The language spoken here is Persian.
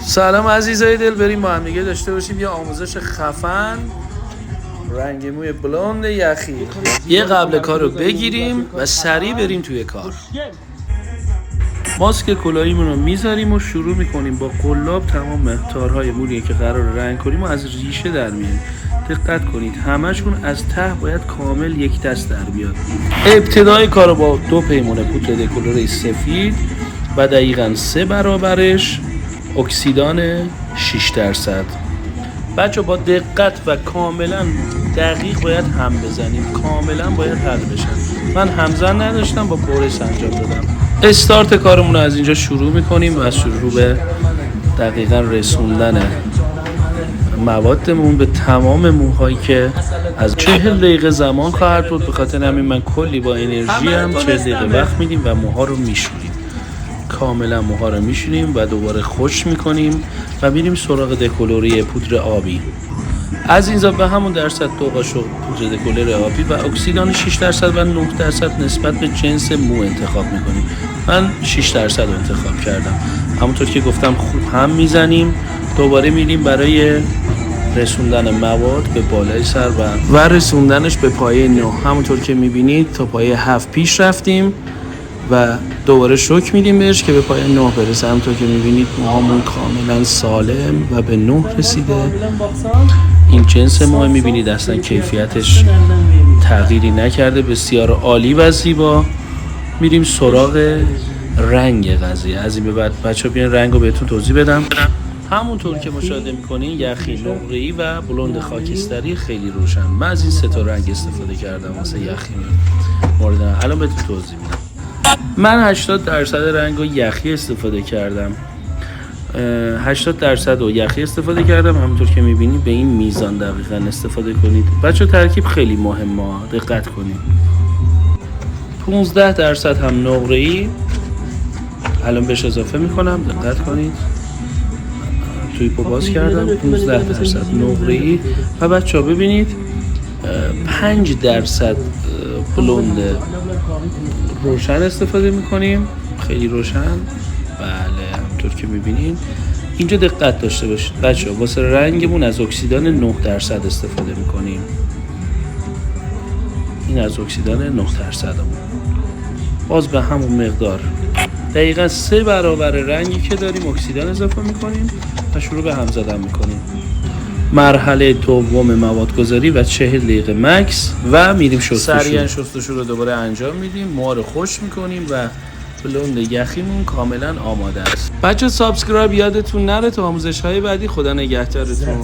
سلام عزیزای دل، بریم با هم دیگه داشته باشیم یه آموزش خفن رنگ موی بلوند یخی. یه قبل کار رو بگیریم و سریع بریم توی کار. ماسک کلاهیمون رو میذاریم و شروع میکنیم با قلاب تمام تارهای مولی که قرار رنگ کنیم و از ریشه در میاریم. دقت کنید همشون از ته باید کامل یک دست در بیاد. ابتدای کار رو با 2 پیمانه پودر دکلوره سفید و دقیقاً 3 برابرش اکسیدان 6%. بچه با دقت و کاملا دقیق باید هم بزنیم، کاملا باید حل بشن. من همزن نداشتم، با پرس انجام دادم. استارت کارمون رو از اینجا شروع میکنیم و شروع به دقیقا رسوندن موادمون به تمام موهایی که از 40 دقیقه زمان خواهد بود. به خاطر همین من کلی با انرژی هم 40 دقیقه وقت میدیم و موها رو میشوریم. کاملا موها رو میشونیم و دوباره خوش میکنیم و میریم سراغ دکلوره پودر آبی. از اینجا به همون درصد 2 قاشق پودر دکلوره آبی و اکسیدان 6% و 9% نسبت به جنس مو انتخاب میکنیم. من 6% رو انتخاب کردم. همونطور که گفتم خوب هم میزنیم. دوباره میریم برای رسوندن مواد به بالای سر و رسوندنش به پایه 9. همونطور که میبینید تا پایه 7 پیش رفتیم و دوباره شوک میدیم بهش که به پایه 9 برسه. همونطور که میبینید موهامون کاملا سالم و به 9 رسیده. این جنس موه میبینید اصلا کیفیتش تغییری نکرده، بسیار عالی و زیبا. میریم سراغ رنگ قضیه. از این به بعد بچه‌ها بیان رنگ رو بهتون توضیح بدم. همونطور که مشاهده میکنین یخی نقره‌ای و بلوند خاکستری خیلی روشن. من از این 3 تا رنگ استفاده کردم واسه یخی مورد الان بهتون توضیح میدم. من 80% رنگ رو یخی استفاده کردم. 80% رو یخی استفاده کردم. همونطور که میبینید به این میزان دقیقاً استفاده کنید. بچه ترکیب خیلی مهمه، دقت کنید. 15% هم نقره‌ای الان بهش اضافه میکنم، دقت کنید. تویپو باز کردم. 15% نقره‌ای و بچه ها ببینید 5% بلوند روشن استفاده میکنیم، خیلی روشن. بله همونطور که میبینید اینجا دقت داشته باشید بچه ها. واسه رنگمون از اکسیدان 9% استفاده میکنیم. این از اکسیدان 9% همون. باز به همون مقدار دقیقا 3 برابر رنگی که داریم اکسیدان اضافه میکنیم و شروع به هم زدن میکنیم. مرحله دوم موادگذاری و 40 دقیقه مکس و میریم شستشو. سریعا شستشو رو دوباره انجام میدیم. موها رو خوش میکنیم و بلوند یخیمون کاملا آماده است. بچه سابسکرایب یادتون نره تا آموزش های بعدی. خدا نگهدارتون.